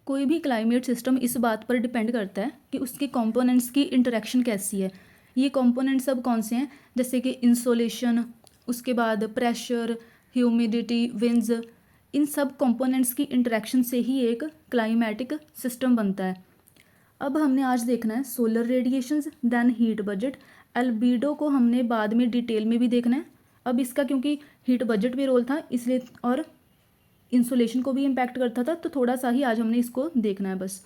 कोई भी climate system इस बात पर डिपेंड करता है कि उसके कंपोनेंट्स की इंटरेक्शन कैसी है। ये कंपोनेंट्स सब कौन से हैं, जैसे कि इंसोलेशन, उसके बाद प्रेशर, ह्यूमिडिटी, विंड्स, इन सब कंपोनेंट्स की इंटरेक्शन से ही एक क्लाइमेटिक सिस्टम बनता है। अब हमने आज देखना है solar radiations, then heat budget. Albedo को हमने बाद में डिटेल में भी देखना है। अब इसका क्योंकि हीट बजट भी रोल था इसलिए, और इंसुलेशन को भी इम्पैक्ट करता था, तो थोड़ा सा ही आज हमने इसको देखना है बस।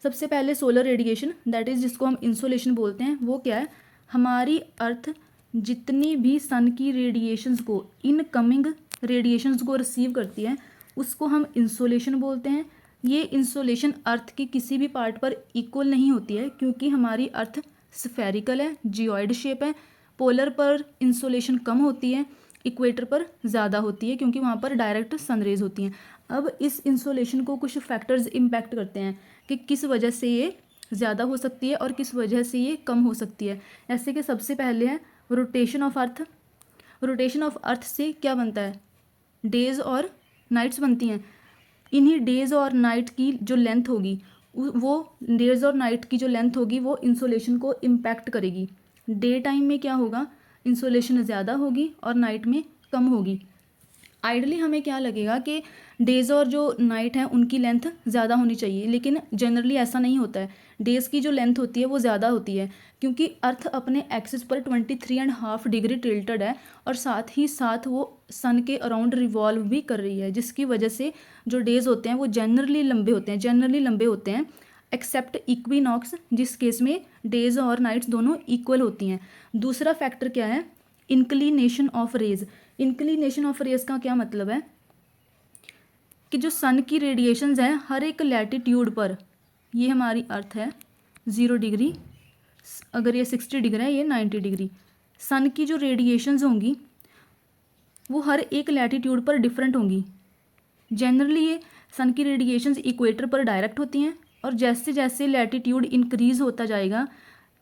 सबसे पहले सोलर रेडिएशन, दैट इज़ जिसको हम इंसुलेशन बोलते हैं, वो क्या है? हमारी अर्थ जितनी भी सन की रेडिएशंस को, इनकमिंग रेडिएशंस को रिसीव करती है, उसको हम इंसुलेशन बोलते हैं। ये इंसुलेशन अर्थ की किसी भी पार्ट पर इक्वल नहीं होती है, क्योंकि हमारी अर्थ स्फेरिकल है, जियोइड शेप है। पोलर पर इंसुलेशन कम होती है, इक्वेटर पर ज़्यादा होती है, क्योंकि वहाँ पर डायरेक्ट सनरेज होती हैं। अब इस इंसुलेशन को कुछ फैक्टर्स इम्पैक्ट करते हैं कि किस वजह से ये ज़्यादा हो सकती है और किस वजह से ये कम हो सकती है। ऐसे कि सबसे पहले है rotation of earth. Rotation of earth से क्या बनता है? डेज़ और नाइट्स बनती हैं। इन्हीं डेज़ और नाइट की जो लेंथ होगी, वो डेज़ और नाइट की जो लेंथ होगी वो इंसुलेशन को इम्पैक्ट करेगी। डे टाइम में क्या होगा? इंसुलेशन ज़्यादा होगी और नाइट में कम होगी। आइडली हमें क्या लगेगा कि डेज़ और जो नाइट है उनकी लेंथ ज़्यादा होनी चाहिए, लेकिन जनरली ऐसा नहीं होता है। डेज़ की जो लेंथ होती है वो ज़्यादा होती है, क्योंकि अर्थ अपने एक्सिस पर 23.5 डिग्री टिल्टेड है, और साथ ही साथ वो सन के अराउंड रिवॉल्व भी कर रही है, जिसकी वजह से जो डेज़ होते हैं वो जनरली लंबे होते हैं एक्सेप्ट इक्विनॉक्स, जिस केस में डेज़ और नाइट्स दोनों इक्वल होती हैं। दूसरा फैक्टर क्या है? Inclination of rays. Inclination of rays का क्या मतलब है कि जो सन की रेडिएशंस हैं हर एक लैटिट्यूड पर, ये हमारी अर्थ है 0 डिग्री, अगर ये 60 डिग्री है, ये 90 डिग्री, सन की जो रेडिएशंस होंगी वो हर एक लैटिट्यूड पर डिफरेंट होंगी। जनरली ये सन की रेडिएशंस इक्वेटर पर डायरेक्ट होती हैं, और जैसे जैसे लैटिट्यूड इंक्रीज़ होता जाएगा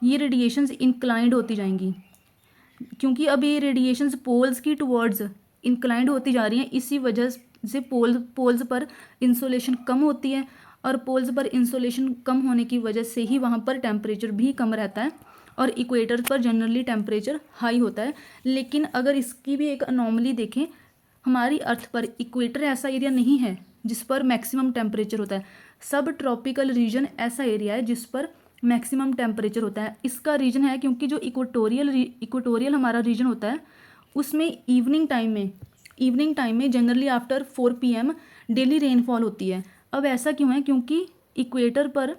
ये रेडिएशंस इंक्लाइंड होती जाएंगी, क्योंकि अब ये रेडिएशंस पोल्स की टुवर्ड्स इंक्लाइंड होती जा रही हैं। इसी वजह से पोल्स पर इंसोलेशन कम होती है, और पोल्स पर इंसोलेशन कम होने की वजह से ही वहाँ पर टेम्परेचर भी कम रहता है, और इक्वेटर पर जनरली टेम्परेचर हाई होता है। लेकिन अगर इसकी भी एक अनोमली देखें, हमारी अर्थ पर इक्वेटर ऐसा एरिया नहीं है जिस पर मैक्सिमम टेम्परेचर होता है। सब ट्रॉपिकल रीजन ऐसा एरिया है जिस पर मैक्सिमम टेम्परेचर होता है। इसका रीजन है क्योंकि जो इक्वेटोरियल हमारा रीजन होता है उसमें इवनिंग टाइम में generally after 4 PM daily rainfall होती है। अब ऐसा क्यों है? क्योंकि इक्वेटर पर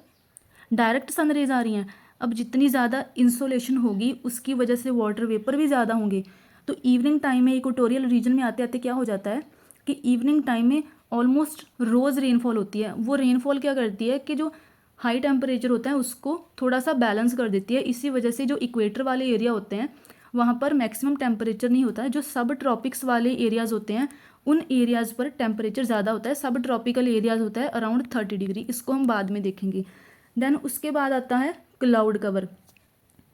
डायरेक्ट सन रेज आ रही हैं। अब जितनी ज़्यादा इंसोलेशन होगी उसकी वजह से वाटर वेपर भी ज़्यादा होंगे, तो इवनिंग टाइम में इक्वेटोरियल रीजन में आते आते क्या हो जाता है कि इवनिंग टाइम में ऑलमोस्ट रोज़ रेनफॉल होती है। वो रेनफॉल क्या करती है कि जो हाई टेम्परेचर होता है उसको थोड़ा सा बैलेंस कर देती है। इसी वजह से जो इक्वेटर वाले एरिया होते हैं वहाँ पर मैक्सिमम टेम्परेचर नहीं होता है। जो सब ट्रॉपिक्स वाले एरियाज़ होते हैं उन एरियाज़ पर टेम्परेचर ज़्यादा होता है। सब ट्रॉपिकल एरियाज़ होता है अराउंड 30 डिग्री, इसको हम बाद में देखेंगे। देन उसके बाद आता है क्लाउड कवर।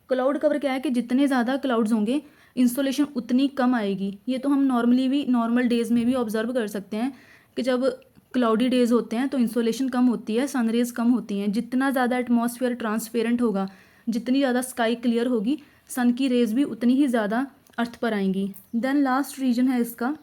क्लाउड कवर क्या है कि जितने ज़्यादा क्लाउड्स होंगे इंसोलेशन उतनी कम आएगी। ये तो हम नॉर्मल डेज़ में भी ऑब्जर्व कर सकते हैं कि जब क्लाउडी डेज़ होते हैं तो इंसोलेशन कम होती है, सनरेज कम होती हैं। जितना ज़्यादा एटमॉस्फेयर ट्रांसपेरेंट होगा, जितनी ज़्यादा स्काई क्लियर होगी, सन की रेज भी उतनी ही ज़्यादा अर्थ पर आएंगी। देन लास्ट रीजन है इसका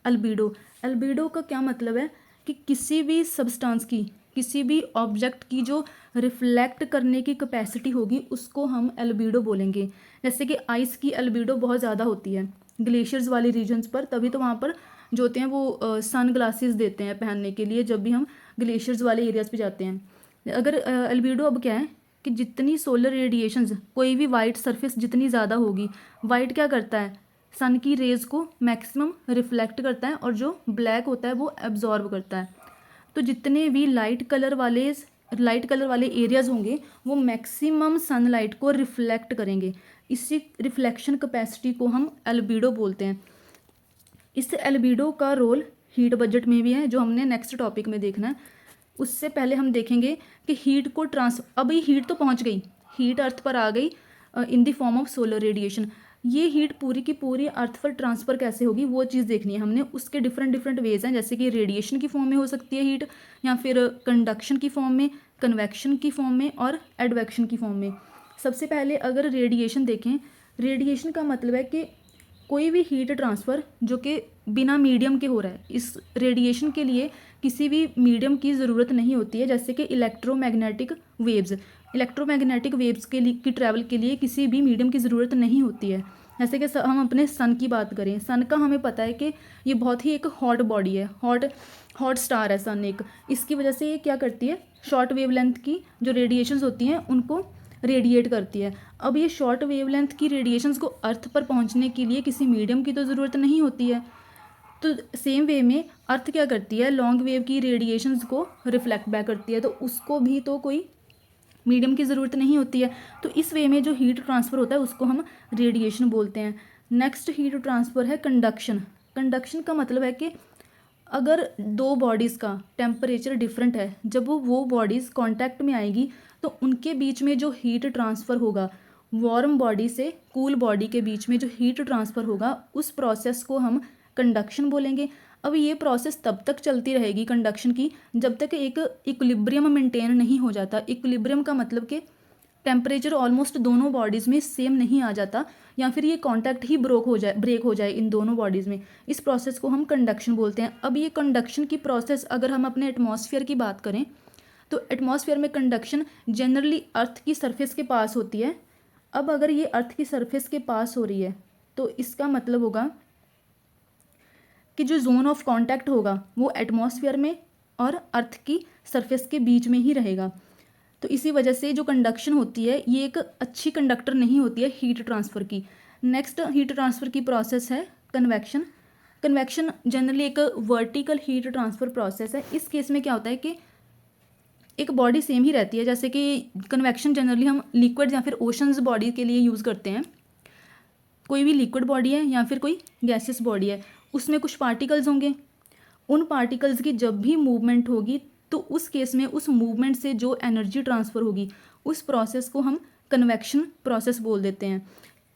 अल्बीडो। अल्बीडो का क्या मतलब है कि किसी भी सब्सटेंस की, किसी भी ऑब्जेक्ट की जो रिफ्लेक्ट करने की कैपेसिटी होगी उसको हम अल्बीडो बोलेंगे। जैसे कि आइस की अल्बीडो बहुत ज़्यादा होती है ग्लेशियर्स वाले रीजन्स पर, तभी तो वहाँ पर जो होते हैं वो सन ग्लासेस देते हैं पहनने के लिए जब भी हम ग्लेशियर्स वाले एरियाज़ पे जाते हैं। अगर अल्बीडो अब क्या है कि जितनी सोलर रेडिएशंस, कोई भी वाइट सरफेस जितनी ज़्यादा होगी, वाइट क्या करता है? सन की रेज़ को मैक्सिमम रिफ्लेक्ट करता है, और जो ब्लैक होता है वो एब्जॉर्ब करता है। तो जितने भी लाइट कलर वाले एरियाज़ होंगे वो मैक्सिमम सनलाइट को रिफ्लेक्ट करेंगे। इसी रिफ्लेक्शन कैपेसिटी को हम अल्बीडो बोलते हैं। इस एल्बिडो का रोल हीट बजट में भी है, जो हमने नेक्स्ट टॉपिक में देखना है। उससे पहले हम देखेंगे कि हीट को अभी हीट तो पहुंच गई, हीट अर्थ पर आ गई in the form of solar radiation. ये हीट पूरी की पूरी अर्थ पर ट्रांसफ़र कैसे होगी वो चीज़ देखनी है हमने। उसके डिफरेंट डिफरेंट वेज हैं, जैसे कि रेडिएशन की फॉर्म में हो सकती है हीट, या फिर कंडक्शन की फॉर्म में, कन्वेक्शन की फॉर्म में और एडवेक्शन की फॉर्म में। सबसे पहले अगर रेडिएशन देखें, रेडिएशन का मतलब है कि कोई भी हीट ट्रांसफ़र जो कि बिना मीडियम के हो रहा है। इस रेडिएशन के लिए किसी भी मीडियम की ज़रूरत नहीं होती है, जैसे कि इलेक्ट्रोमैग्नेटिक वेव्स। इलेक्ट्रोमैग्नेटिक वेव्स के लिए की ट्रैवल के लिए किसी भी मीडियम की ज़रूरत नहीं होती है। जैसे कि हम अपने सन की बात करें, सन का हमें पता है कि ये बहुत ही एक हॉट बॉडी है, हॉट स्टार है सन एक। इसकी वजह से ये क्या करती है, शॉर्ट वेवलेंथ की जो रेडिएशंस होती हैं उनको रेडिएट करती है। अब ये शॉर्ट वेवलेंथ की रेडिएशंस को अर्थ पर पहुंचने के लिए किसी मीडियम की तो ज़रूरत नहीं होती है। तो सेम वे में अर्थ क्या करती है, लॉन्ग वेव की रेडिएशंस को रिफ्लेक्ट बैक करती है, तो उसको भी तो कोई मीडियम की ज़रूरत नहीं होती है। तो इस वे में जो हीट ट्रांसफ़र होता है उसको हम रेडिएशन बोलते हैं। नेक्स्ट हीट ट्रांसफ़र है कंडक्शन। कंडक्शन का मतलब है कि अगर दो बॉडीज़ का टेम्परेचर डिफरेंट है, जब वो बॉडीज़ कांटेक्ट में आएगी तो उनके बीच में जो हीट ट्रांसफ़र होगा, वार्म बॉडी से कूल बॉडी के बीच में जो हीट ट्रांसफ़र होगा, उस प्रोसेस को हम कंडक्शन बोलेंगे। अब ये प्रोसेस तब तक चलती रहेगी कंडक्शन की जब तक एक इक्विलिब्रियम मेंटेन नहीं हो जाता। इक्विलिब्रियम का मतलब कि टेम्परेचर ऑलमोस्ट दोनों बॉडीज़ में सेम नहीं आ जाता, या फिर ये कांटेक्ट ही ब्रेक हो जाए इन दोनों बॉडीज़ में। इस प्रोसेस को हम कंडक्शन बोलते हैं। अब ये कंडक्शन की प्रोसेस अगर हम अपने एटमॉस्फेयर की बात करें तो एटमॉस्फेयर में कंडक्शन जनरली अर्थ की सरफेस के पास होती है। अब अगर ये अर्थ की सरफेस के पास हो रही है तो इसका मतलब होगा कि जो जोन ऑफ कांटेक्ट होगा वो एटमॉस्फेयर में और अर्थ की सरफेस के बीच में ही रहेगा। तो इसी वजह से जो कंडक्शन होती है ये एक अच्छी कंडक्टर नहीं होती है हीट ट्रांसफ़र की। नेक्स्ट हीट ट्रांसफ़र की प्रोसेस है कन्वेक्शन। कन्वेक्शन जनरली एक वर्टिकल हीट ट्रांसफ़र प्रोसेस है। इस केस में क्या होता है कि एक बॉडी सेम ही रहती है, जैसे कि कन्वेक्शन जनरली हम लिक्विड या फिर ओशंस बॉडी के लिए यूज़ करते हैं। कोई भी लिक्विड बॉडी है या फिर कोई गैसियस बॉडी है, उसमें कुछ पार्टिकल्स होंगे। उन पार्टिकल्स की जब भी मूवमेंट होगी तो उस केस में उस मूवमेंट से जो एनर्जी ट्रांसफ़र होगी उस प्रोसेस को हम कन्वेक्शन प्रोसेस बोल देते हैं।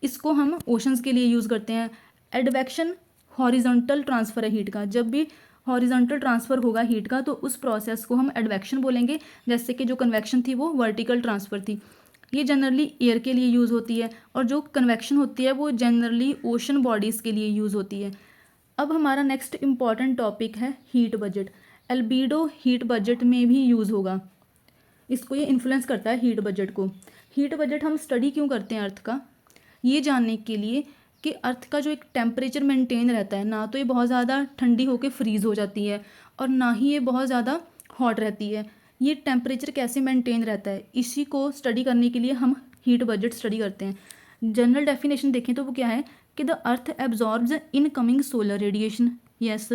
इसको हम ओशंस के लिए यूज़ करते हैं। एडवेक्शन हॉरिजॉन्टल ट्रांसफ़र है हीट का। जब भी हॉरिजॉन्टल ट्रांसफ़र होगा हीट का तो उस प्रोसेस को हम एडवेक्शन बोलेंगे, जैसे कि जो कन्वेक्शन थी वो वर्टिकल ट्रांसफ़र थी। ये जनरली एयर के लिए यूज़ होती है, और जो कन्वेक्शन होती है वो जनरली ओशन बॉडीज़ के लिए यूज़ होती है। अब हमारा नेक्स्ट इम्पॉर्टेंट टॉपिक है heat budget. Albedo heat budget में भी यूज़ होगा। इसको ये इन्फ्लुएंस करता है हीट बजट को। हीट बजट हम स्टडी क्यों करते हैं अर्थ का, ये जानने के लिए कि अर्थ का जो एक टेम्परेचर मेंटेन रहता है, ना तो ये बहुत ज़्यादा ठंडी होकर फ्रीज़ हो जाती है और ना ही ये बहुत ज़्यादा हॉट रहती है। ये टेम्परेचर कैसे मेंटेन रहता है, इसी को स्टडी करने के लिए हम हीट बजट स्टडी करते हैं। जनरल डेफिनेशन देखें तो वो क्या है कि the earth absorbs incoming solar radiation, yes,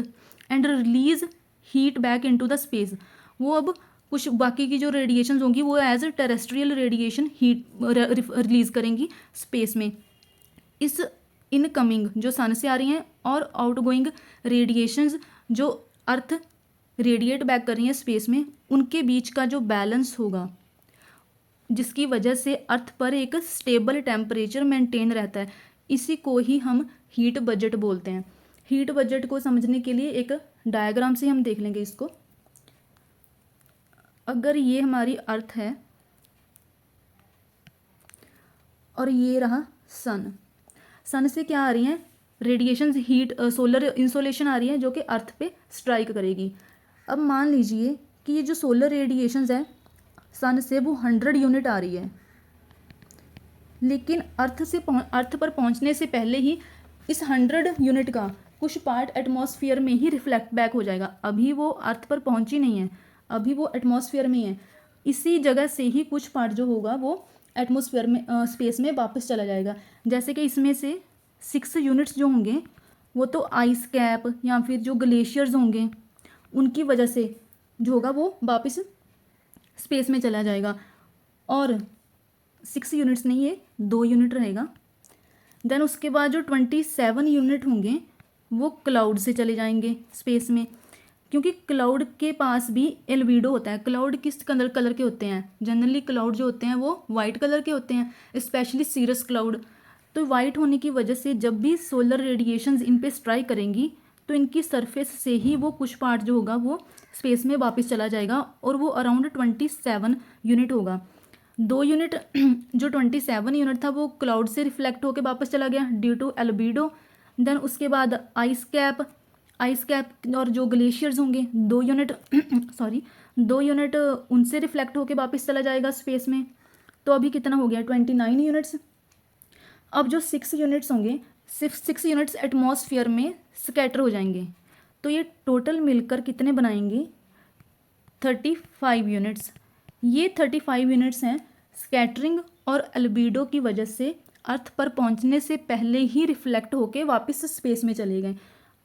and release heat back into the space. वो अब कुछ बाकी की जो रेडिएशन होंगी वो as terrestrial radiation heat release करेंगी स्पेस में। इस इनकमिंग जो सन से आ रही हैं और आउटगोइंग रेडिएशंस जो अर्थ रेडिएट बैक कर रही हैं स्पेस में, उनके बीच का जो बैलेंस होगा, जिसकी वजह से अर्थ पर एक स्टेबल टेम्परेचर मेंटेन रहता है, इसी को ही हम हीट बजट बोलते हैं। हीट बजट को समझने के लिए एक डायग्राम से हम देख लेंगे इसको। अगर ये हमारी अर्थ है और ये रहा सन, सन से क्या आ रही हैं रेडिएशन, हीट सोलर इंसोलेशन आ रही है जो कि अर्थ पे स्ट्राइक करेगी। अब मान लीजिए कि ये जो सोलर रेडिएशंस है सन से वो 100 यूनिट आ रही है, लेकिन अर्थ पर पहुंचने से पहले ही इस 100 यूनिट का कुछ पार्ट एटमॉस्फेयर में ही रिफ्लेक्ट बैक हो जाएगा। अभी वो अर्थ पर पहुंची नहीं है, अभी वो एटमॉस्फेयर में ही है। इसी जगह से ही कुछ पार्ट जो होगा वो एटमॉस्फेयर में स्पेस में वापस चला जाएगा। जैसे कि इसमें से 6 यूनिट्स जो होंगे वो तो आइस कैप या फिर जो ग्लेशियर्स होंगे उनकी वजह से जो होगा वो वापस स्पेस में चला जाएगा, और 6 यूनिट्स नहीं, ये 2 यूनिट रहेगा। देन उसके बाद जो 27 यूनिट होंगे वो क्लाउड से चले जाएंगे स्पेस में, क्योंकि क्लाउड के पास भी एल्बिडो होता है। क्लाउड किस कलर के होते हैं, जनरली क्लाउड जो होते हैं वो वाइट कलर के होते हैं, स्पेशली सीरस क्लाउड। तो वाइट होने की वजह से जब भी सोलर रेडिएशंस इन पे स्ट्राइक करेंगी तो इनकी सरफेस से ही वो कुछ पार्ट जो होगा वो स्पेस में वापस चला जाएगा और वो अराउंड 27 यूनिट होगा। 2 यूनिट जो 27 यूनिट था वो क्लाउड से रिफ्लेक्ट होकर वापस चला गया ड्यू टू एल्बीडो। देन उसके बाद आइस कैप और जो ग्लेशियर्स होंगे 2 यूनिट सॉरी 2 यूनिट उनसे रिफ्लेक्ट होकर वापस चला जाएगा स्पेस में। तो अभी कितना हो गया 29 यूनिट्स। अब जो 6 यूनिट्स होंगे 6 यूनिट्स एटमॉस्फेयर में स्कैटर हो जाएंगे। तो ये टोटल मिलकर कितने बनाएंगे 35 यूनिट्स। ये 35 यूनिट्स हैं स्कैटरिंग और एल्बीडो की वजह से अर्थ पर पहुंचने से पहले ही रिफ्लेक्ट होके वापस स्पेस में चले गए।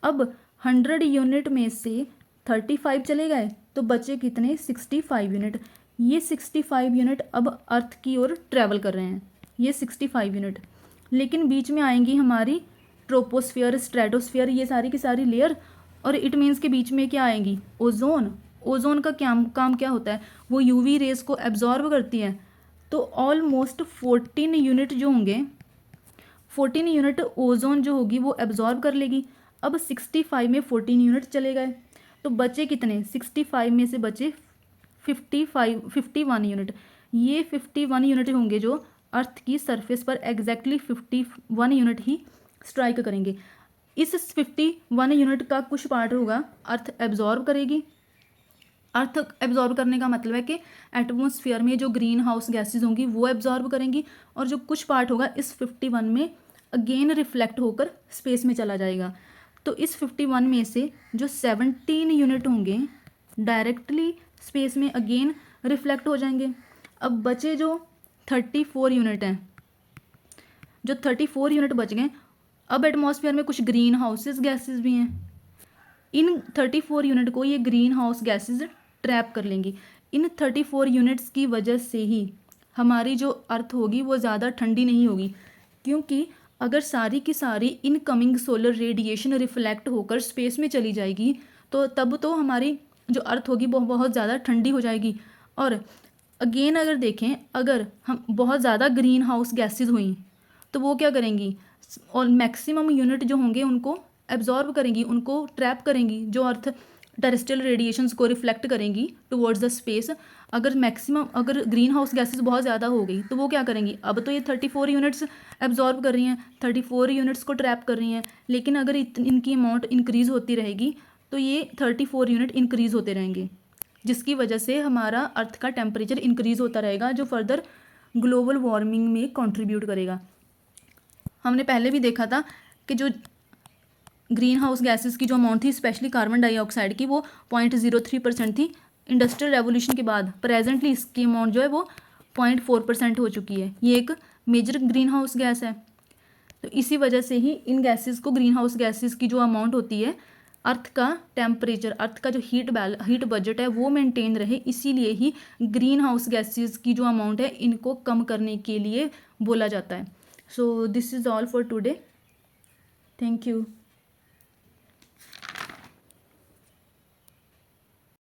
अब 100 यूनिट में से 35 चले गए तो बचे कितने 65 यूनिट। ये 65 यूनिट अब अर्थ की ओर ट्रैवल कर रहे हैं, ये 65 यूनिट। लेकिन बीच में आएंगी हमारी ट्रोपोस्फियर, स्ट्रेटोस्फियर, ये सारी की सारी लेयर, और इट मीन्स के बीच में क्या आएंगी ओजोन का काम क्या होता है, वो यूवी रेज को एब्जॉर्ब करती है। तो ऑलमोस्ट 14 यूनिट जो होंगे 14 यूनिट ओजोन जो होगी वो एब्जॉर्ब कर लेगी। अब 65 में 14 यूनिट चले गए तो बचे कितने 65 में से बचे 51 यूनिट। ये 51 यूनिट होंगे जो अर्थ की सरफेस पर एग्जैक्टली 51 यूनिट ही स्ट्राइक करेंगे। इस 51 यूनिट का कुछ पार्ट होगा अर्थ एब्जॉर्ब करेगी। अर्थ एब्जॉर्ब करने का मतलब है कि एटमॉस्फेयर में जो ग्रीन हाउस गैसेज होंगी वो एब्जॉर्ब करेंगी, और जो कुछ पार्ट होगा इस 51 में अगेन रिफ्लेक्ट होकर स्पेस में चला जाएगा। तो इस 51 में से जो 17 यूनिट होंगे डायरेक्टली स्पेस में अगेन रिफ्लेक्ट हो जाएंगे। अब बचे जो 34 यूनिट हैं, जो 34 यूनिट बच गए, अब एटमॉस्फेयर में कुछ ग्रीन हाउसेस गैसेज भी हैं। इन 34 यूनिट को ये ग्रीन हाउस गैसेज ट्रैप कर लेंगी। इन 34 यूनिट्स की वजह से ही हमारी जो अर्थ होगी वो ज़्यादा ठंडी नहीं होगी, क्योंकि अगर सारी की सारी इनकमिंग सोलर रेडिएशन रिफ्लेक्ट होकर स्पेस में चली जाएगी तो तब तो हमारी जो अर्थ होगी वो बहुत ज़्यादा ठंडी हो जाएगी। और अगेन अगर देखें, अगर हम बहुत ज़्यादा ग्रीन हाउस गैसेज हुई तो वो क्या करेंगी, और मैक्सिमम यूनिट जो होंगे उनको एब्जॉर्ब करेंगी, उनको ट्रैप करेंगी, जो अर्थ टेरेस्ट्रियल रेडिएशंस को रिफ्लेक्ट करेंगी टुवर्ड्स द स्पेस। अगर ग्रीन हाउस गैसेस बहुत ज़्यादा हो गई तो वो क्या करेंगी, अब तो ये 34 यूनिट्स एब्जॉर्ब कर रही हैं, 34 यूनिट्स को ट्रैप कर रही हैं, लेकिन अगर इनकी अमाउंट इंक्रीज़ होती रहेगी तो ये 34 यूनिट इंक्रीज़ होते रहेंगे, जिसकी वजह से हमारा अर्थ का टेम्परेचर इंक्रीज़ होता रहेगा, जो फर्दर ग्लोबल वार्मिंग में कंट्रीब्यूट करेगा। हमने पहले भी देखा था कि जो ग्रीन हाउस गैसेस की जो अमाउंट थी स्पेशली कार्बन डाइऑक्साइड की वो 0.03% थी। इंडस्ट्रियल रेवोल्यूशन के बाद प्रेजेंटली इसकी अमाउंट जो है वो 0.4% हो चुकी है। ये एक मेजर ग्रीन हाउस गैस है। तो इसी वजह से ही इन गैसेस को, ग्रीन हाउस गैसेस की जो अमाउंट होती है, अर्थ का टेम्परेचर, अर्थ का जो हीट बजट है वो मेंटेन रहे, इसीलिए ही ग्रीन हाउस गैसेस की जो अमाउंट है इनको कम करने के लिए बोला जाता है। So this is all for today. Thank you.